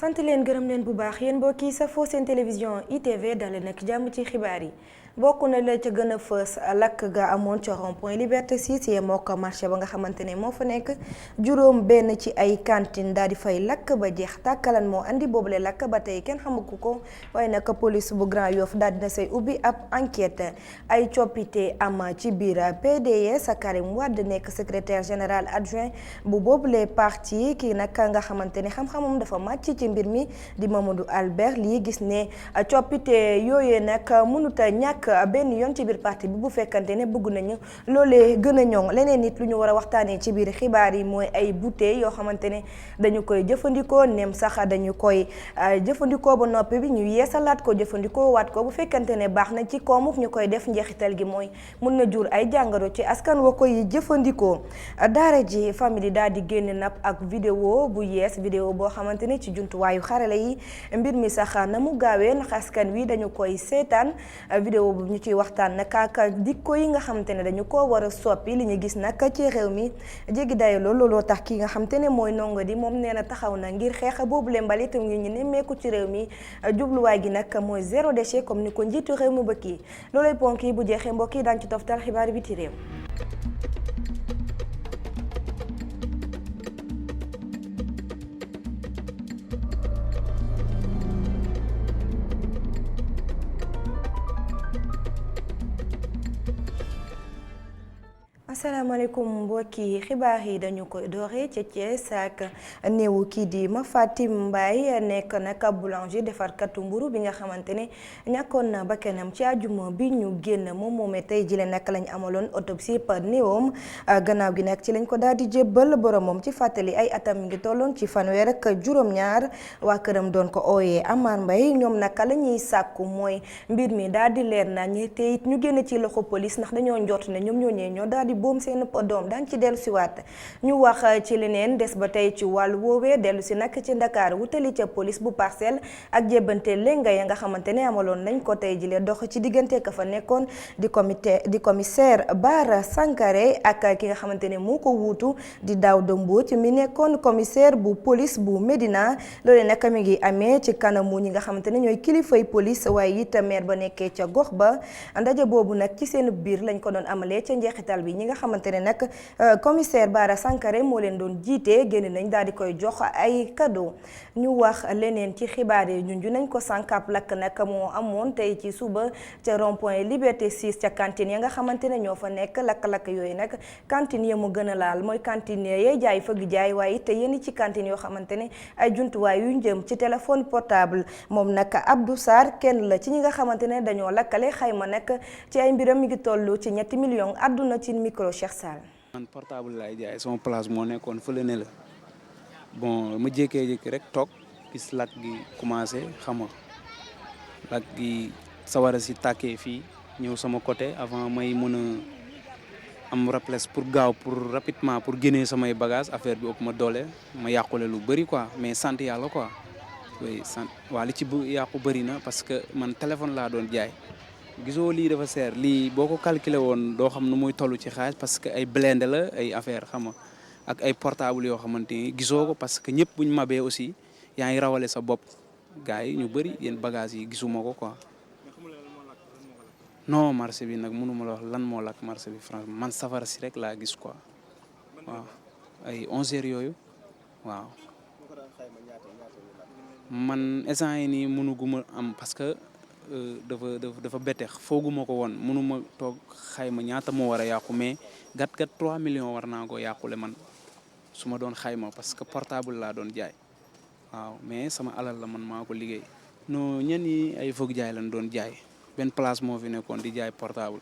sant leen gërëm leen bu baax yéen mbokk yi safoo seen télévision ITV dale nag jàmm ci xibaar yi bokk na la ca gën a fës lakk ga amoon ca rond-point Liberté 6 yee moo ko marché ba nga xamante ne moo fa nekk juróom benn ci ay cantine daal di fay lakk ba jeex tàkkalan moo andi boobule lakk ba tey kenn xamagu ko waaye nag police bu Grand Yoff daal dina say ubbi ab enquête ay coppite am ci biir PDS Karim Wade nekk secrétaire général adjoint bu boobule parti kii nag nga xamante ne xam-xamam dafa màcc ci mbir mi di Mamadou Albert lii gis ne coppite yooyee nag mënut a ñàkk benn yoon ci biir parti bi bu fekkante ne bëgg nañu loolee gën a ñoŋ leneen nit lu ñu war a waxtaanee ci biir xibaar yi mooy ay bouteilles yoo xamante ne dañu koy jëfandikoo nem sax dañu koy jëfandikoo ba noppi bi ñu yeesalaat ko jëfandikoo waat ko bu fekkante ne baax na ci koomuk ñu koy def njeexital gi mooy mun na jur ay jàngoro ci askan wa koy jëfandikoo daara ji famille daal di génne nag ak vidéo bu yees vidéo boo xamante ne ci jumtuwaayu xarale yi mbir mi sax na mu gaawee ndax askan wi dañu koy seetaan vidéo bu ñu ciy waxtaan nag ak dikko yi nga xamante ne dañu ko war a soppi li ñu gis nag ci réew mi jéggi dayo looloo tax ki nga xamante ne mooy ndongo di moom nee na taxaw na ngir xeex boobule mbalit ngi ñu nemmeeku ci réew mi jubluwaay gi nag mooy zéro déchet comme ni ko njiitu réew mi bëgg yi loolay ponk yi bu jeexee mbokk yi daañu ci toftal xibaar bi ci réew. asalaamaaleykum mbokki xibaar yi dañu koy dooree ca Thiès ak néewu kii di Mafatim Mbaye nekk nag boulanger defarkatu mburu bi nga xamante ne ñàkkoon na bakkanam ci àjjuma bi ñu génn moom moomee tey jile nag lañ amaloon autopsie par néewam gannaaw gi nag ci lañ ko daal di jébbal boromam ci fàttali ay atam mi ngi tolloon ci fanweer ak juróom-ñaar waa këram doon ko ooyee Amar Mbaye ñoom naka la ñuy sàkku mooy mbir mi daal di leer nañ te it ñu génn ci loxo police ndax dañoo njort ne ñoom ñoo daal di boom seen doom daan ci dellu si waat ñu wax ci leneen des ba tey ci wàllu woowee dellu si nag ci Ndakaar wutali ca police bu Parcelles ak jébbante lenga ya nga xamante ne amaloon nañ ko tey jile dox ci diggante ka fa nekkoon di commissaire Bara Sankaré ak ki nga xamante ne moo ko wuutu di Daouda Mbodj mi nekkoon commissaire bu police bu Médina loole nag mi ngi amee ci kanamu ñi nga xamante ne ñooy kilifay police waaye it maire ba nekkee ca gox ba ndaje boobu nag ci seen biir lañ ko doon amalee ca njeexital bi ñi nga xamante ne nag commissaire Bara Sankaré moo leen doon jiite génn nañ daal di koy jox ay cadeau ñu wax leneen ci xibaar yi junju nañ ko sànkaab lakk nag moo amoon tey ci suba ca rond-point Liberté 6 ca cantine ya nga xamante ne ñoo fa nekk lakk-lakk yooyu nag cantine ya mu gën a laal mooy cantine yee jaay fëgg jaay waaye te yenn ci cantine yoo xamante ne ay jumtuwaay yu jëm ci téléphone portable moom nag Abdou Sarr kenn la ci ñi nga xamante ne dañoo lakkale xayma nag ci ay mbiram mi ngi toll ci 3 millions àdduna ci micro Cheikh Sall. man portable laay jaay sama place moo nekkoon fële ne la bon ma jékkee-jékki rek toog gis lakk gi commencé xam nga lakk gi sawara si tàkkee fii ñëw sama côté avant may mën a am réflexe pour gaaw pour rapidement pour génnee samay bagage affaire bi ëpp ma doole ma yàqule lu bëri quoi mais sant yàlla quoi oui sant waa li ci yàqu bëri na parce que man téléphone laa doon jaay gisoo lii dafa seer lii boo ko calculé woon doo xam nu muy toll ci xaalis parce que ay blindé la ay affaire xam nga ak ay portable yoo xamante ni gisoo ko parce que ñëpp buñ mabee aussi yaa ngi rawale sa bopp gars yi ñu bëri yéen bagages yi gisuma ko quoi. non marché bi nag mënuma la wax lan moo lakk marché bi franchement man safara si rek laa gis quoi waaw ay 11h yooyu waaw man instant yi nii mënuguma am parce que dafa bette fooguma ko woon mënuma toog xayma ñaata moo war a yàqu mais gat 3 millions war naa ko yàqule man su ma doon xayma parce que portable laa doon jaay waaw mais sama alal la man maa ko liggéey non ñenn ñi ay foog jaay lañ doon jaay benn place moo fi nekkoon di jaay portable.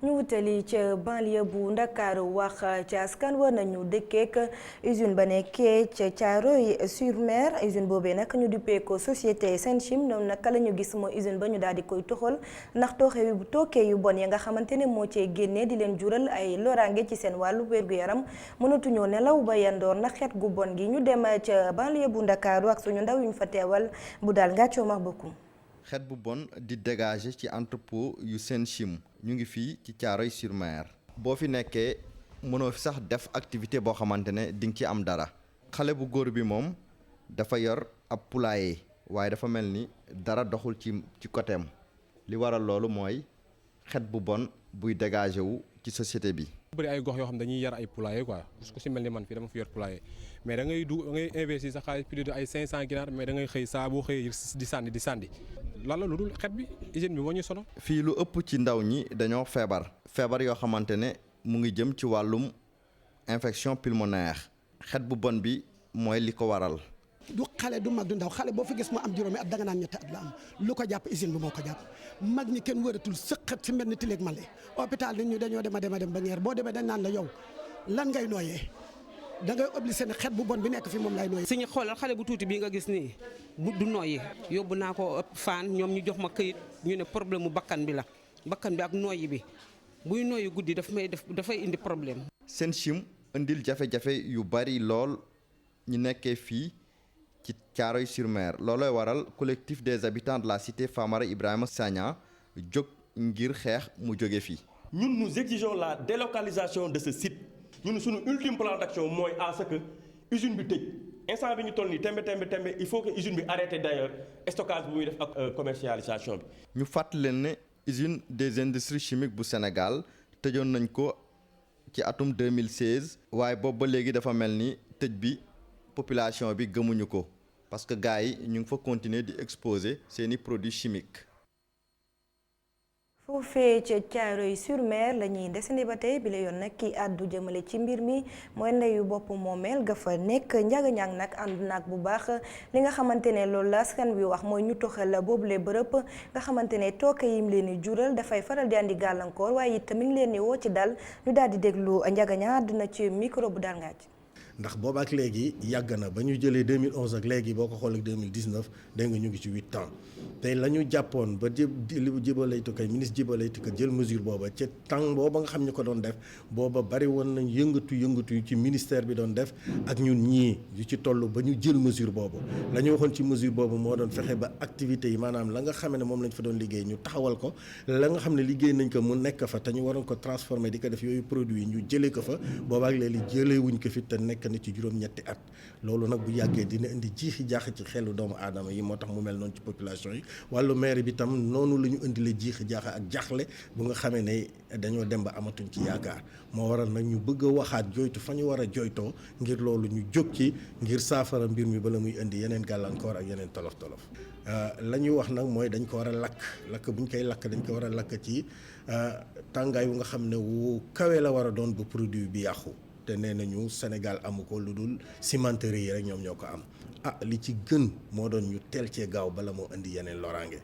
ñu wutali ca banlieue bu Ndakaaru wax ci askan war nañu dëkkeek usine ba nekkee ca Thiaroye-sur-Mer usine boobee nag ñu duppee ko société Senchim ñoom naka la ñu gis mooy usine ba ñu daal di koy toxal ndax tookee yu bon ya nga xamante ne moo cee génnee di leen jural ay loraange ci seen wàllu wér-gu-yaram mënatuñoo nelaw ba yandoor ndax xeet gu bon gi ñu dem ca banlieue bu Ndakaaru ak suñu ndaw yu ñu fa teewal bu daal ngàccoo max bokkum xeet bu bon di dégager ci entrepôt yu Senchim ñu ngi fii ci Thiaroye-sur-Mer boo fi nekkee mënoo fi sax def activité boo xamante ne di nga ci am dara xale bu góor bi moom dafa yor ab poulailler waaye dafa mel ni dara doxul ci côté am li waral loolu mooy xet bu bon buy dégagé wu ci société bi. bëri ay gox yoo xam dañuy yar ay poulailler quoi parce que ku si mel ni man fii dama fi yor poulailler mais da ngay investir sa xaalis plus de ay 500 ginaar mais da ngay xëy saa boo xëyee di sànni lan la lu dul xet bi hygiène bi moo ñu sonal. fii lu ëpp ci ndaw ñi dañoo feebar yoo xamante ne mu ngi jëm ci wàllum infection pulmonaire xet bu bon bi mooy li ko waral. du xale du mag du ndaw xale boo fi gis mu am juróomi at danga naan ñetti at la am lu ko jàpp usine bi moo ko jàpp mag ñi kenn wëratul sëqat si mel ni tileeg male hôpital nit ñu dañoo dem ba ngeer boo demee dañ naan la yow lan ngay nooyee da ngay obligé ne xet bu bon bi nekk fi moom lay nooyee. suñu xoolal xale bu tuuti bii nga gis nii du nooyi yóbbu naa ko fan ñoom ñu jox ma këyit ñu ne problème mu bakkan bi ak nooyi bi buy nooyi guddi dafay indi problème. SENCHIM indil jafe-jafe yu bari lool ñu nekkee fii ci Thiaroye-sur-Mer loolooy waral collectif des habitants de la cité Famara Ibrahima Sagna jóg ngir xeex mu jóge fii. ñun nous exigeons la délocalisation de ce site ñun suñu ultime plan d'action mooy à ce que usine bi tëj instant bi ñu toll nii tembe il faut que usine bi arrêté d'ailleurs stockage bu muy def ak commercialisation bi. ñu fàttali leen ne usine des industries chimiques bu Sénégal tëjoon nañ ko ci atum 2016 waaye boobu ba léegi dafa mel ni tëj bi. population bi gëmuñu ko parce que gars yi ñu ngi fa continuer di exposer seeni produits chimiques. foofee ca Thiaroye-sur-Mer la ñuy desandi ba tey bi la yoon nag kii àddu jëmale ci mbir mi mooy ndeyu bopp moomeel ga fa nekk Ndiaga Niang nag ànd naag bu baax li nga xamante ne loolu la askan wi wax mooy ñu toxal boobule bërëb nga xamante ne tooke yim leen di jural dafay faral di andi gàllankoor waaye it mi ngi leen di woo ci dal ñu daal di déglu Ndiaga Niang àdduna ci micro bu daal ngaaj. ndax booba ak léegi yàgg na ba ñu jëlee 2011 ak léegi boo ko xool ak 2019 dégg nga ñu ngi ci 8 ans tey la ñu jàppoon ba Djibo Leyti Ka ministre Djibo Leyti Ka jël mesure booba ci temps booba nga xam ñu ko doon def booba bari woon nañ yëngatu yu ci ministère bi doon def ak ñun ñii yu ci toll ba ñu jël mesure boobu la ñu waxoon ci mesure boobu moo doon fexe ba activités yi maanaam la nga xam ne moom lañ fa doon liggéey ñu taxawal ko la nga xam ne liggéey nañ ko mu nekk fa te ñu waroon ko transformer di ko def yooyu produit ñu jëlee ko fa booba ak léegi jëlee wuñ ko fi te nekk na ci juróom-ñetti at loolu nag bu yàggee dina indi jiixi jaax ci xelu doomu aadama yi moo tax mu mel noonu ci population yi wàllu maire bi tam noonu la ñu indilee jiixi jaax ak jaaxle bu nga xamee ne dañoo dem ba amatuñ ci yaakaar moo waral nag ñu bëgg a waxaat joytu fa ñu war a joytoo ngir loolu ñu jóg ci ngir saafara mbir mi bala muy indi yeneen gàllankoor ak yeneen tolof-tolof la ñuy wax nag mooy dañ ko war a lakk bu ñu koy lakk dañ ko war a lakk ci tàngaay bu nga xam ne wu kawe la war a doon ba produit bi yàqu te nee nañu Sénégal amu ko lu dul cimenterie yi rek ñoom ñoo ko am li ci gën moo doon ñu teel cee gaaw bala moo indi yeneen loraange.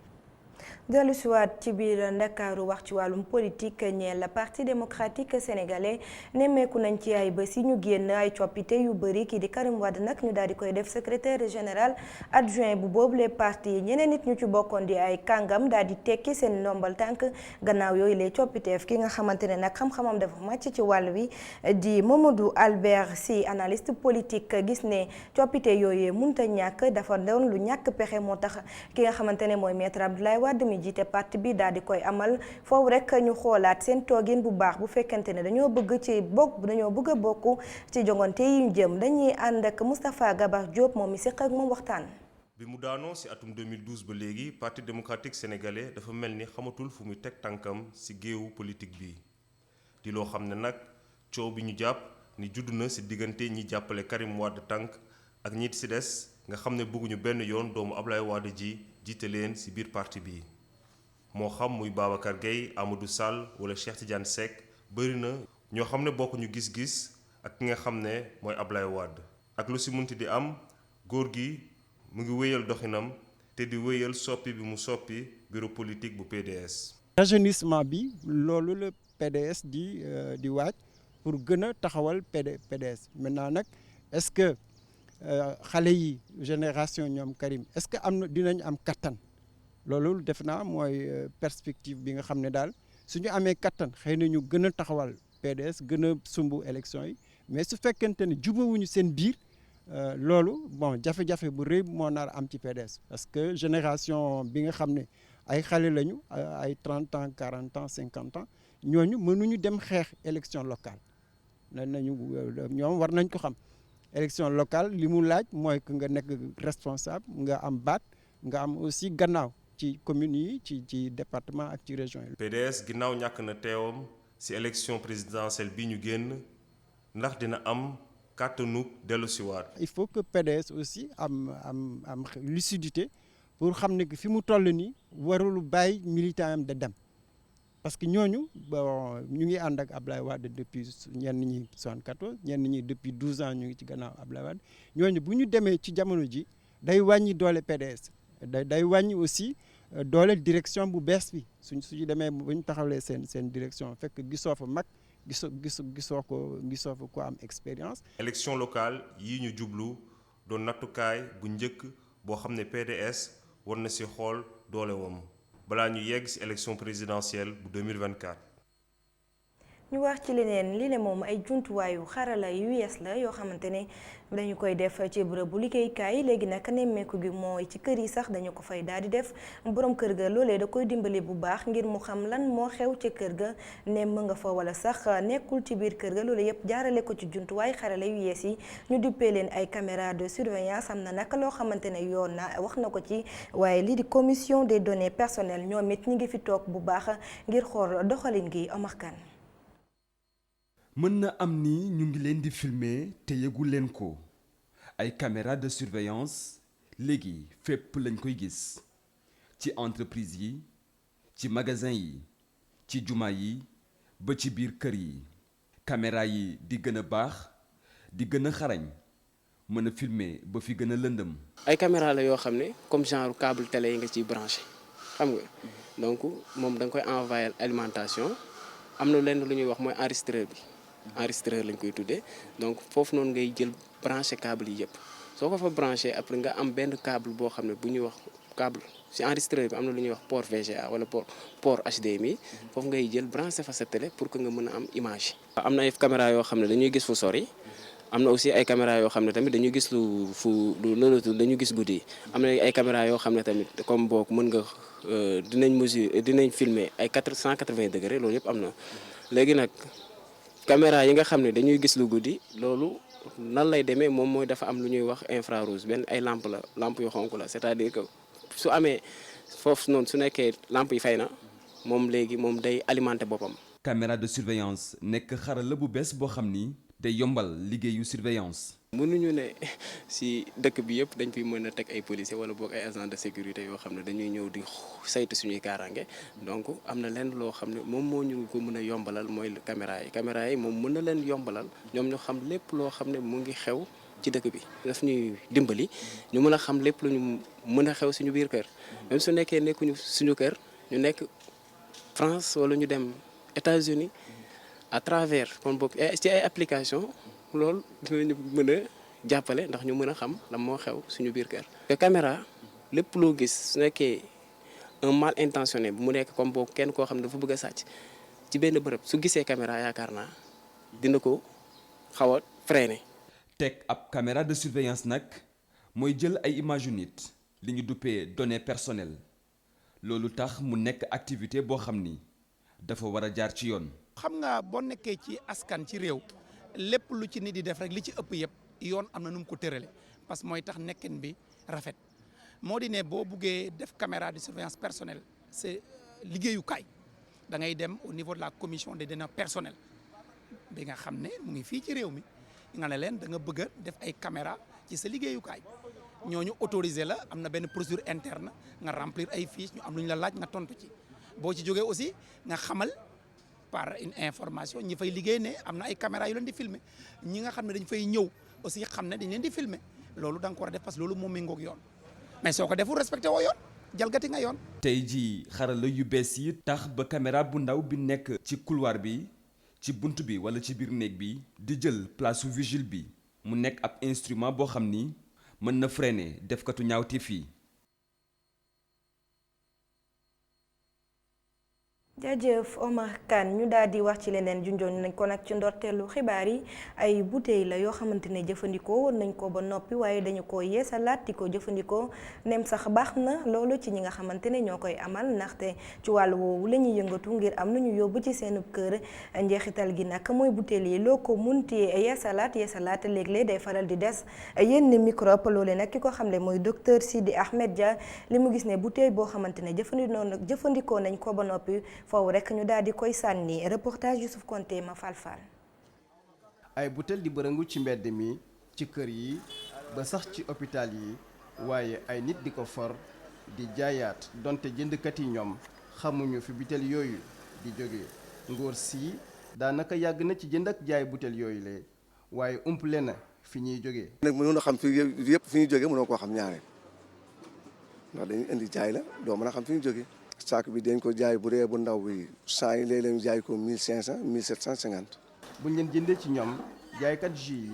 dellu siwaat ci biir Ndakaaru wax ci wàllum politique ñeel la parti démocratique sénégalais nemmeeku nañ ci ay bés yi ñu génn ay coppite yu bëri kii di Karim Wade nag ñu daal di koy def secrétaire général adjoint bu boobu les partis ñeneen nit ñu ci bokkoon di ay kàngam daal di tekki seen ndombal tànk gannaaw yooyu lay coppiteef ki nga xamante ne nag xam-xamam dafa màcc ci wàll wi di Mamadou Albert Sy analyste politique gis ne coppite yooyu mënut a ñàkk dafa doon lu ñàkk pexe moo tax ki nga xamante ne mooy maître Abdoulaye Wade mi jiite parti bi daal di koy amal foofu rek ñu xoolaat seen toogin bu baax bu fekkente ne dañoo bëgg a bokk ci jongante yi ñu jëm dañuy ànd ak Moustapha Gabar Diop moom mi séq ak moom waxtaan. bi mu daanoo ci atum 2012 ba léegi parti démocratique sénégalais dafa mel ni xamatul fu muy teg tànkam ci géewu politique bi di loo xam ne nag coow bi ñu jàpp ni judd na ci diggante ñi jàppale Karim Wade tànk ak ñi ci des nga xam ne bëgguñu benn yoon doomu Ablaye Wade ji jiite leen ci biir parti bi. moo xam muy Babacar Gueye Amadou Sall wala Cheikh Tidiane Seck bëri na ñoo xam ne bokkuñu gis-gis ak ki nga xam ne mooy Ablaye Wade ak lu ci munti di am góor gi mu ngi wéyal doxinam te di wéyal soppi bi mu soppi bureau politique bu PDS. rajeunissement bi loolu la PDS di waaj pour gën a taxawal PDS maintenant nag est-ce que xale yi génération ñoom Karim est-ce que dinañ am kattan. loolu def naa mooy perspective bi nga xam ne daal suñu amee kattan xëy na ñu gën a taxawal PDS gën a sumbu élection yi mais su fekkente ne jubawuñu seen biir loolu bon jafe-jafe bu rëy moo nar am ci PDS parce que génération bi nga xam ne ay xale lañu ay 30 ans 40 ans 50 ans ñooñu mënuñu dem xeex élection locale nañu ñoom war nañ ko xam élection locale li mu laaj mooy que nga nekk responsable nga am baat nga am aussi gannaaw ci communes yi ci département ak ci région yi. PDS ginnaaw ñàkk na teewam ci élection présidentielle bi ñu génn ndax dina am kàttanu dellusiwaat. il faut que PDS aussi am lucidité pour xam ne que fi mu toll nii warul bàyyi militant am de dem parce que ñooñu bon ñu ngi ànd ak Ablaye Wade depuis ñenn ñi 74 ñenn ñi depuis 12 ans ñu ngi ci gannaaw Ablaye Wade ñooñu bu ñu demee ci jamono ji day wàññi doole PDS day wàññi aussi doole direction bu bees bi suñu demee bu ñu taxawlee seen direction fekk gisoo fa mag gisoo ko am expérience. élection locale yi ñu jublu doon nattukaay bu njëkk boo xam ne PDS war na ci xool doole woom balaa ñu yegg ci élection présidentielle bu 2024. ñu wax ci leneen li ne moom ay jumtuwaayu xarala yu yees la yoo xamante ne dañu koy def ci bërëbu liggéeykaay léegi nag nemmeeku gi mooy ci kër yi sax dañu ko fay daal di def borom kër ga loolee da koy dimbali bu baax ngir mu xam lan moo xew ci kër ga nemm nga fa wala sax nekkul ci biir kër ga loolu yëpp jaarale ko ci jumtuwaay xarala yu yees yi ñu duppee leen ay caméra de surveillance am na nag loo xamante ne yoon na wax na ko ci waaye lii di commission des données personnelles ñoom it ñi ngi fi toog bu baax ngir xool doxalin gi Omar Kane. mën na am ni ñu ngi leen di filmer te yëgul leen ko ay caméra de surveillance léegi fépp lañ koy gis ci entreprise yi ci magasin yi ci juma yi ba ci biir kër yi caméra yi di gën a baax di gën a xarañ mën a filmer ba fi gën a lëndëm. ay caméra la yoo xam ne comme genre câble télé yi nga ciy branché xam nga donc moom da nga koy envoyer alimentation am na lenn lu ñuy wax mooy enregistreur bi. enregistreur lañ koy tuddee donc foofu noonu ngay jël branché câble yi yëpp soo ko fa branché après nga am benn câble boo xam ne bu ñuy wax câble si enregistreur bi am na lu ñuy wax port VGA wala port HDMI foofu ngay jël branché fa sa télé pour que nga mën a am image. am na ay caméra yoo xam ne dañuy gis fu sori am na aussi ay caméra yoo xam ne tamit dañuy gis dañuy gis guddi am na ay caméra yoo xam ne tamit comme boog mën nga dinañ filmer ay 180 degré loolu yëpp am na léegi nag. caméra yi nga xam ne dañuy gis lu guddi loolu nan lay demee moom mooy dafa am lu ñuy wax infrarouge benn ay lampe yu xonk la c'est-à-dire que su amee foofu noonu su nekkee lampe yi fay na moom léegi moom day alimenter boppam. caméra de surveillance nekk xarala bu bees boo xam ni day yombal liggéeyu surveillance. mënuñu ne si dëkk bi yëpp dañ fi mën a teg ay policiers wala boog ay agents de sécurité yoo xam ne dañuy ñëw di saytu suñuy kaaraange donc am na leen loo xam ne moom moo ñu ko mën a yombalal mooy caméra yi moom mën na leen yombalal ñoom ñu xam lépp loo xam ne mu ngi xew ci dëkk bi. daf ñuy dimbali ñu mën a xam lépp lu ñu mën a xew suñu biir kër même su nekkee nekkuñu suñu kër ñu nekk France wala ñu dem États-Unis à travers kon boog ci ay application loolu dinañu mën a jàppale ndax ñu mën a xam lan moo xew suñu biir kër. te caméra lépp loo gis su nekkee un mal intentionné bu mu nekk comme boobu kenn koo xam ne dafa bëgg a sàcc ci benn bërëb su gisee caméra yaakaar naa dina ko xaw a freiner. teg ab caméra de surveillance nag mooy jël ay image yu nit li ñu duppee données personnelles loolu tax mu nekk activité boo xam ni dafa war a jaar ci yoon. xam nga boo nekkee ci askan ci réew. lépp lu ci nit di def rek li ci ëpp yëpp yoon am na nu mu ko tërale parce que mooy tax nekkin bi rafet moo di ne boo buggee def caméra de surveillance personnelle c'est liggéeyukaay da ngay dem au niveau de la commission des données personnelles bi nga xam ne mu ngi fii ci réew mi nga ne leen da nga bëgg a def ay caméra ci sa liggéeyukaay ñooñu autorisé la am na benn procédure interne nga remplir ay fiches ñu am lu ñu la laaj nga tontu ci boo ci jógee aussi nga xamal. par une information ñi fay liggéey ne am na ay caméra yu leen di filmer ñi nga xam ne dañ fay ñëw aussi xam ne dañ leen di filmer loolu da nga ko war a def parce que loolu moo méngoog yoon mais soo ko deful respecté woo yoon jalgati nga yoon. tey jii xarala yu bees yi tax ba caméra bu ndaw bi nekk ci couloir bi ci bunt bi wala ci biir néeg bi di jël place su vigile bi mu nekk ab instrument boo xam ni mën na freiner defkatu ñaawteef yi. jaajëf Omar Kane ñu daal di wax ci leneen junjoon nañ ko nag ci ndorteelu xibaar yi ay bouteilles la yoo xamante ne jëfandikoo woon nañ ko ba noppi waaye dañu ko yeesalaat di ko jëfandikoo nem sax baax na loolu ci ñi nga xamante ne ñoo koy amal ndaxte ci wàllu woowu la ñuy yëngatu ngir am lu ñu yóbbu ci seenub kër njeexital gi nag mooy bouteilles yi loo ko munti yeesalaat léeg-léeg day faral di des yenn microbe loole nag ki ko xamle mooy docteur Sidi Ahmed Dia li mu gis ne bouteille boo xamante ne jëfandikoo nañ ko ba noppi foofu rek ñu daal di koy sànni reportage Youssouf Konté ma falfal ay butel di bërëngu ci mbedd mi ci kër yi ba sax ci hôpital yi waaye ay nit di ko for di jaayaat donte jëndkat yi ñoom xamuñu fi butel yooyu di jóge ngóor si daanaka yàgg na ci jënd ak jaay butel yooyu le waaye umple na fi ñuy jógee. nag mënoon a xam fi yëpp fi ñuy jógee mënoo koo xam ñaareel ndax dañuy indi jaay la doo mën a xam fi ñu jógee. saak bi dañ ko jaay bu dee bu ndaw bi saa yi léeg-léeg ñu jaay ko 1500 1750. buñ leen jëndee ci ñoom jaaykat jus yi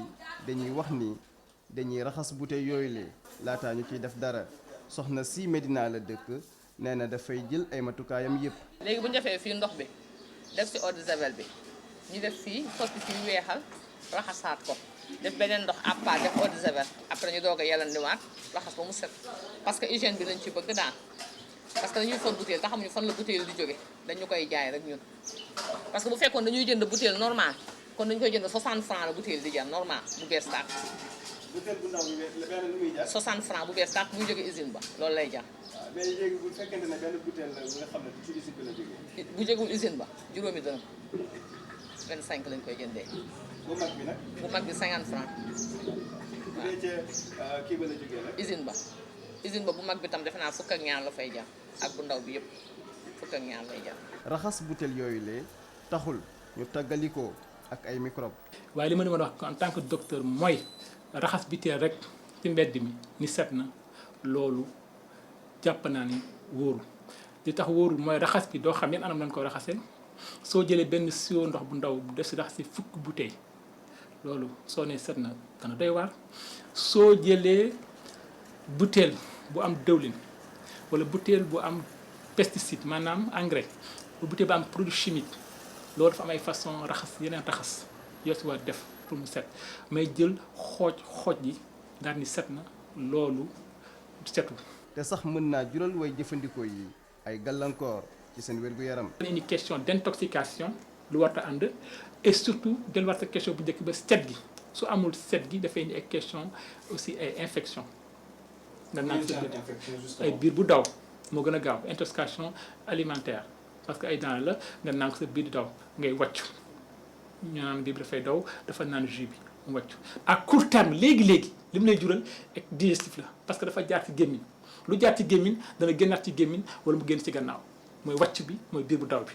dañuy wax ni dañuy raxas bouteille yooyu le laataa ñu ciy def dara soxna si Medina la dëkk nee na dafay jël ay matukaayam yëpp. léegi bu ñu defee fii ndox bi def ci eau de javel bi ñu def fii sotti fii weexal raxasaat ko def beneen ndox à part def eau de javel après ñu doog a yalandiwaat raxas ba mu set parce que hygiène bi lañ ci bëgg daan. parce que dañuy for bouteille te xamuñu fan la bouteille di jóge dañu koy jaay rek ñun parce que bu fekkoon dañuy jënd bouteille normal kon dañu koy jënd 60 francs la bouteille di jar normal bu bees tàq. bouteille bu ndaw bi benn lu muy jar. 60 francs bu bees tàq muy jóge usine ba loolu lay jar. waaw mais léegi bu fekkente ne benn bouteille la nga xam ne ci usine bi la jógee. bu jógewul usine ba juróomi dërëm 25 lañ koy jëndee. bu mag bi nag. bu mag bi 50 francs. waaw bu dee ca kii ba la jógee nag. usine ba bu mag bi tam defe naa fukk ak ñaar la fay jar. ak bu ndaw bi yëpp fukk ak ñaar lay jar. raxas butel yooyu lee taxul ñu tàggalikoo ak ay microbe. waaye li ma mën a wax en tant que docteur mooy raxas butel rek ci mbedd mi ni set na loolu jàpp naa ni wóorul li tax wóorul mooy raxas bi doo xam yan anam lañ koy raxasee soo jëlee benn siwo ndox bu ndaw def si raxas si fukk bouteille loolu soo nee set na dana doy waar soo jëlee butel bu am dëwlin. wala bouteille bu am pesticide maanaam engrais bu bouteille bu am produit chimique loolu dafa am ay façon raxas yeneen raxas yoo si war def pour mu set may jël xooj yi daal ni set na loolu setul. te sax mën naa jural way jëfandikoo yi ay gàllankoor ci seen wér-gu-yaram. une question d'intoxication lu war a ànd et surtout delluwaat sa question bu njëkk ba set gi su amul set gi dafay indi ay question aussi ay infection nga naan ay biir bu daw moo gën a gaaw intoxication alimentaire parce que ay daan la nga naan sa biir di daw ngay wàccu ñu naan biir bi dafay daw dafa naan jus bi mu wàccu à court terme léegi-léegi li mu lay jural ak digestif la parce que dafa jaar ci gémmiñ lu jaar ci gémmiñ dana génnaat ci gémmiñ wala mu génn ci gannaaw mooy wàcc bi mooy biir bu daw bi.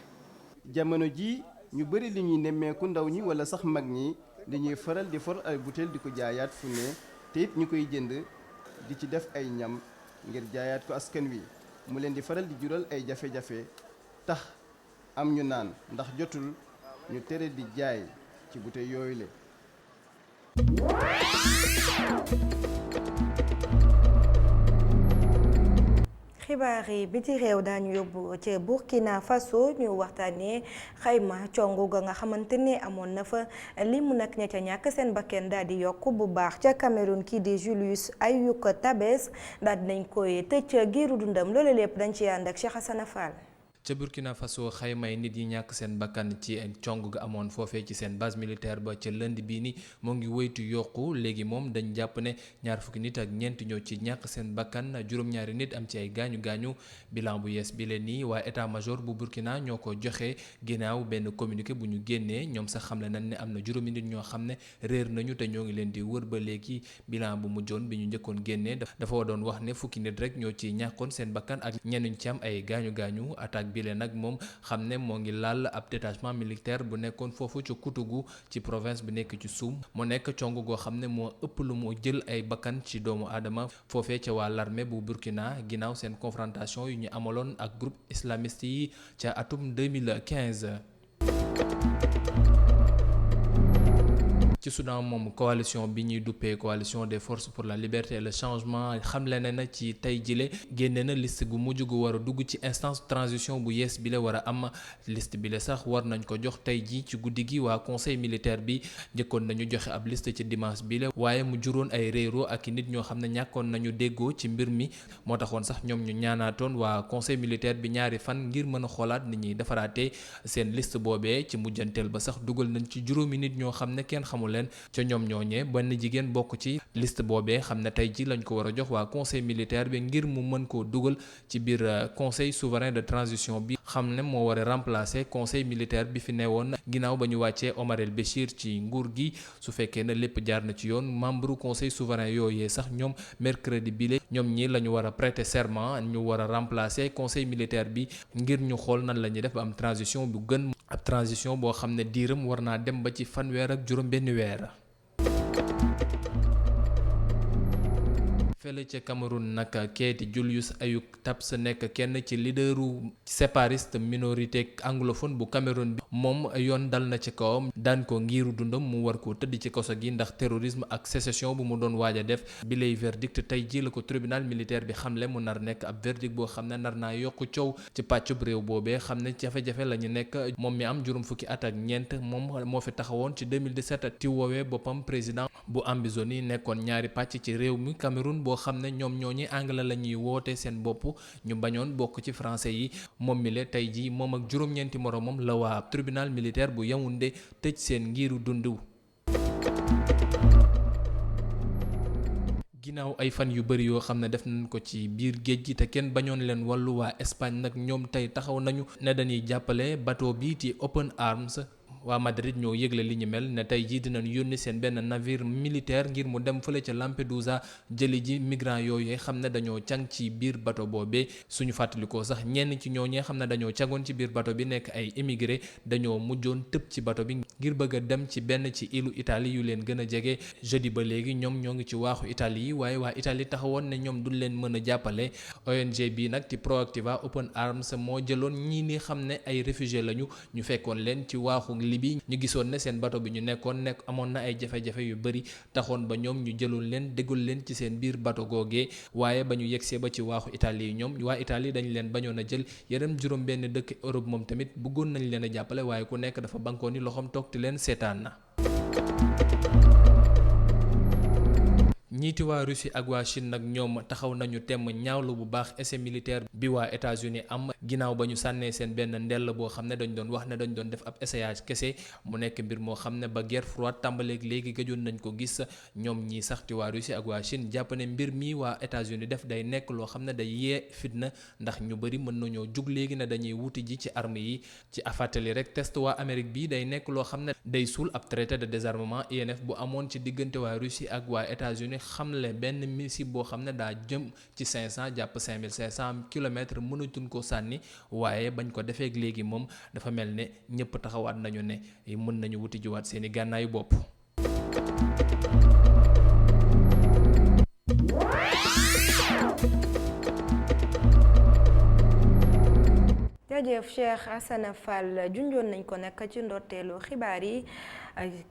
jamono ji ñu bëri li ñuy nemmeeku ndaw ñi wala sax mag ñi dañuy faral di for ay butéel di ko jaayaat fu ne te it ñu koy jënd di ci def ay ñam ngir jaayaat ko askan wi mu leen di faral di jural ay jafe-jafe tax am ñu naan ndax jotul ñu tere di jaay ci butéel yooyu le. xibaar yi biti réew daañu yóbbu ca Burkina Faso ñu waxtaanee xayma congu ga nga xamante ne amoon na fa li mu nag ña ca ñàkk seen bakken daal di yokk bu baax ca Cameroun kii di Julius Ayuk Tabes daal di nañ koy tëj giiru dundam loolu lépp dañ ci ànd ak Cheikh Hassana Fall. ca Burkina Faso xaymay nit yi ñàkk seen bakkan ci cong ga amoon foofee ci seen base militaire ba ca lënd bii ni moo ngi woytu yokku léegi moom dañ jàpp ne ñaar fukki nit ak ñeent ñoo ci ñàkk seen bakkan juróom-ñaari nit am ci ay gaañu-gaañu bilan bu yees bi leen nii waa état major bu Burkina ñoo ko joxe ginnaaw benn communiqué bu ñu génnee ñoom sax xamle nañ ne am na juróomi nit ñoo xam ne réer nañu te ñoo ngi leen di wër ba léegi bilan bu mujjoon bi ñu njëkkoon génnee dafa doon wax ne fukki nit rek ñoo ci ñàkkoon seen bakkan ak ñenn ci am ay gaañu-gaañu attaque bi leen nag moom xam ne moo ngi laal ab détachement militaire bu nekkoon foofu ci Koutougou ci province bi nekk ci Soum mu nekk cong goo xam ne moo ëpp lu mu jël ay bakkan ci doomu aadama foofee ca waa l'armée bu Burkina ginnaaw seen confrontation yu ñu amaloon ak groupe islamiste yi ca atum 2015. ci Soudan moom coalition bi ñuy duppee coalition des forces pour la liberté et le changement xamle na ci tey jile génne na liste gu mujj gu war a dugg ci instance transition bu yees bi la war a am liste bi la sax war nañ ko jox tey ji ci guddi gi waa conseil militaire bi njëkkoon nañu joxe ab liste ci dimanche bi la waaye mu juróon ay réero ak nit ñoo xam ne ñàkkoon nañu déggoo ci mbir mi moo taxoon sax ñoom ñu ñaanaatoon waa conseil militaire bi ñaari fan ngir mën a xoolaat nit ñi defaraatee seen liste boobee ci mujjanteel ba sax dugal nañ ci juróomi nit ñoo xam ne kenn xamul leen ca ñoom ñooñee benn jigéen bokk ci liste boobee xam ne tey ji lañ ko war a jox waa conseil militaire bi ngir mu mën koo dugal ci biir conseil souverain de transition bi xam ne moo war a remplacer conseil militaire bi fi newoon ginnaaw ba ñu wàccee Omar El Béchir ci nguur gi su fekkee ne lépp jaar na ci yoon membre conseil souverain yooyee sax ñoom mercredi bile ñoom ñi la ñu war a prêter serment ñu war a remplacer conseil militaire bi ngir ñu xool nan la ñuy def ba am transition bu gën ab transition boo xam ne diiram war naa dem ba ci fanweer ak juróom benn weer. fële ca Cameroun nag Keyti Julius Ayuk Tabs nekk kenn ci leaderu sépariste minorité anglophone bu Cameroun bi moom yoon dal na ci kawam daan ko ngiiru dundam mu war koo tëdd ci kaso gi ndax terrorisme ak sécession bu mu doon waaj a def bi lay verdict tey ji la ko tribunal militaire bi xamle mu nar nekk ab verdict boo xam ne nar naa yokk coow ci pàccub réew boobee xam ne jafe-jafe la ñu nekk moom mi am juróom fukki at ak ñeent moom moo fi taxawoon ci 2017 ti woowee boppam président bu Ambizoni nekkoon ñaari pàcc ci réew mi Cameroun boo xam ne ñoom ñooñu anglais la ñuy woote seen bopp ñu bañoon bokk ci français yi moom mi la tey jii moom ak juróom-ñeenti moromam la waa tribunal militaire bu Yaoundé tëj seen ngiiru dund. ginnaaw ay fan yu bari yoo xam ne def nañ ko ci biir géej gi te kenn bañoon leen wàllu waa Espagne nag ñoom tey taxaw nañu ne dañuy jàppale bateau bii ci Open Arms. waa Madrid ñoo yëgle li ñu mel ne tey jii dinañ yónni seen benn navire militaire ngir mu dem fële ca Lampedusa jëli ji migrants yooyu xam ne dañoo càng ci biir bateau boobee suñu fàttalikoo sax ñenn ci ñooñee xam ne dañoo cangoon ci biir bateau bi nekk ay émigré dañoo mujjoon tëb ci bateau bi ngir bëgg a dem ci benn ci ilu Italie yu leen gën a jege jeudi ba léegi ñoom ñoo ngi ci waaxu Italie yi waaye waa Italie taxawoon ne ñoom duñ leen mën a jàppale ONG bi nag ci Proactiva Open Arms moo jëloon ñii ni xam ne ay réfugiés lañu ñu fekkoon leen ci waaxu bi ñu gisoon ne seen bateau bi ñu nekkoon amoon na ay jafe-jafe yu bari taxoon ba ñoom ñu jëlul leen déggul leen ci seen biir bateau googee waaye ba ñu yegsee ba ci waaxu Italie yi ñoom waa Italie dañu leen bañoon a jël yeneen juróom benn dëkk Europe moom tamit bëggoon nañ leen a jàppale waaye ku nekk dafa bankoon ni loxoom toog ti leen seetaan na. ñiiti waa Russie ak waa Chine nag ñoom taxaw nañu temm ñaawlu bu baax essai militaire bi waa États-Unis am ginnaaw ba ñu sànnee seen benn ndell boo xam ne dañ doon wax ne dañ doon def ab essayage kese mu nekk mbir moo xam ne ba guerre froide tàmbaleeg léegi gëjoon nañ ko gis ñoom ñii sax ci waa Russie ak waa Chine jàpp ne mbir mi waa États-Unis def day nekk loo xam ne day yee fitna ndax ñu bëri mën nañoo jug léegi ne dañuy wuti ji ci armes yi ci afatali rek test waa Amérique bi day nekk loo xam ne day suul ab traité de désarmement INF bu amoon ci diggante waa Russie ak waa États-Unis xamle benn missile boo xam ne daa jëm ci 500 jàpp 5500 kilomètres mënatuñ ko sànni waaye bañ ko defeek léegi moom dafa mel ne ñëpp taxawaat nañu ne mën nañu wuti jiwaat seeni gànnaayu bopp. jaajëf Cheikh Assane Fall junjoon nañ ko nag ci ndorteelu xibaar yi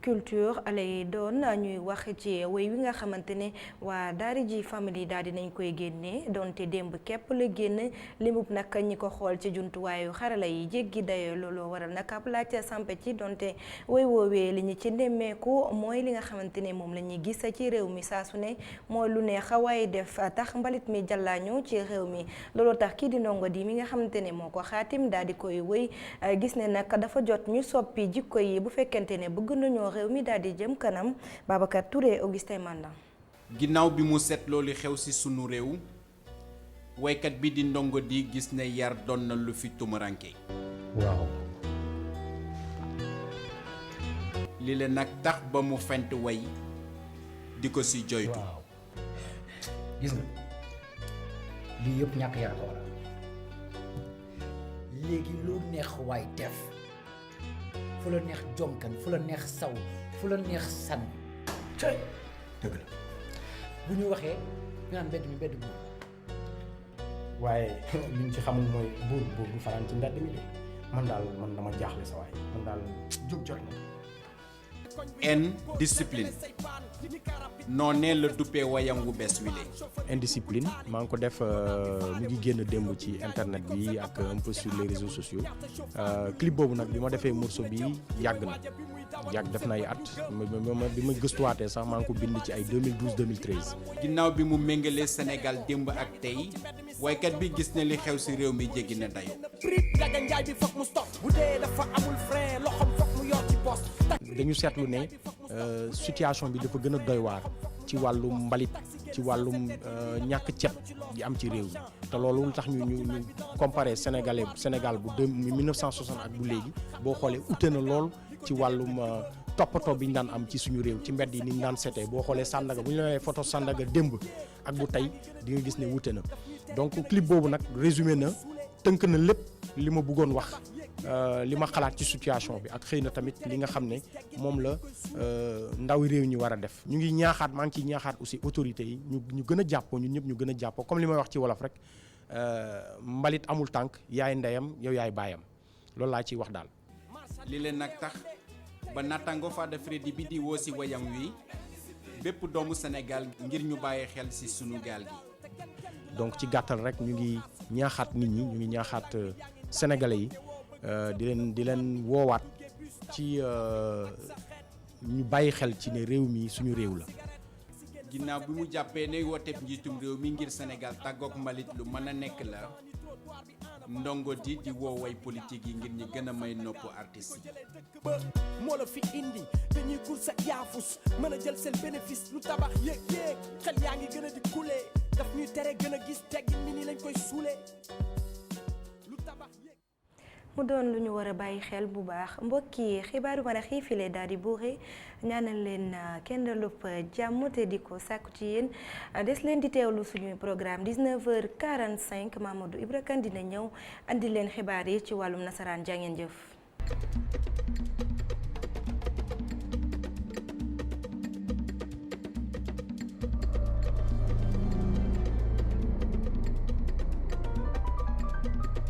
culture lay doon ñuy wax ci woy wi nga xamante ne waa Daara J Family daal dinañ koy génnee donte démb képp la génn limub nag ñi ko xool ci jumtuwaayu xarala yi jéggi dayo looloo waral nag ab laajte sampe ci donte woy woowee li ñu ci nemmeeku mooy li nga xamante ne moom la ñuy gis ci réew mi saa su ne mooy lu ne xawaay def tax mbalit mi jàllaañu ci réew mi looloo tax kii di Ndongo Di mi nga xamante ne moo ko xaatim daal di koy wëy gis ne nag dafa jot ñu soppi jikko yi bu fekkente ne bëgg nañoo réew mi daal di jëm kanam. Babacar Touré, Augustin Mandan. ginnaaw bi mu set loolu xew ci sunu réew waykat bi di Ndongo Di gis ne yar doon na lu fi tumuranke waaw li leen nag tax ba mu fent way di ko ci joytu waaw gis nga lii yëpp ñàkk yar ko waral léegi lu neex waay def fu la neex jonkan fu la neex saw fu la neex sànni cay dëgg la bu ñu waxee ñu naan mbedd mi mbedd buur waaye li ñu ci xamul mooy buur du fanaan ci mbedd mi de man dama jaaxle sa waay man daal jóg jot na indiscipline noonee la duppee wayam wu bees wile. indiscipline maa ngi ko def mu ngi génn démb ci internet bi ak un peu sur les réseaux sociaux clip boobu nag bi ma defee morceau bi yàgg def na ay at bi ma gëstuwaatee sax maa ngi ko bind ci ay 2012 2013. ginnaaw bi mu méngalee Sénégal démb ak tey waykat bi gis ne li xew ci réew mi jéggi na dayo. dañu seetlu ne situation bi dafa gën a doy waar ci wàllum mbalit ci wàllum ñàkk cet di am ci réew mi te loolu tax ñu comparé Sénégal bu 1960 ak bu léegi boo xoolee ute na lool ci wàllum toppatoo bi ñu daan am ci suñu réew ci mbedd yi ni ñu daan setee boo xoolee Sandaga bu ñu la photo Sandaga démb ak bu tey di nga gis ne wute na donc clip boobu nag résumé na tënk na lépp li ma bëggoon wax li ma xalaat ci situation bi ak xëy na tamit li nga xam ne moom la ndawi réew ñi war a def ñu ngi ñaaxaat maa ngi ciy ñaaxaat aussi autorités yi ñu gën a jàppoo ñun ñëpp ñu gën a jàppoo comme li may wax ci wolof rek mbalit amul tànk yaay ndeyam yow yaay baayam loolu laa ciy wax daal. li leen nag tax ba nattango Fada Freddy bi di woo si wayam wi bépp doomu Sénégal ngir ñu bàyyi xel si sunu gaal gi. donc ci gàttal rek ñu ngi ñaaxaat nit ñi ñu ngi ñaaxaat sénégalais yi di leen woowaat ci ñu bàyyi xel ci ne réew mi suñu réew la. ginnaaw bi mu jàppee ne wooteeb njiitum réew mi ngir Sénégal tàggook mbalit lu mën a nekk la ndongo di woo way politique yi ngir ñi gën a may nopp artistes yi. moo la fi indi dañuy kur sa yaafus mën a jël seen bénéfice lu tabax yéeg xel yaa ngi gën a di kulee daf ñuy tere gën a gis teggin mi ni lañ koy suulee lu tabax yéeg. mu doon lu ñu war a bàyyi xel bu baax mbokk yi xibaaru mën a xiifile daal di buure ñaanal leen kenn dalub jàmm te di ko sàkku ci yéen des leen di teewlu suñuy programme 19h45 Mamadou Ibra Kane dina ñëw andi leen xibaar yi ci wàllum nasaraan jàngeen jëf.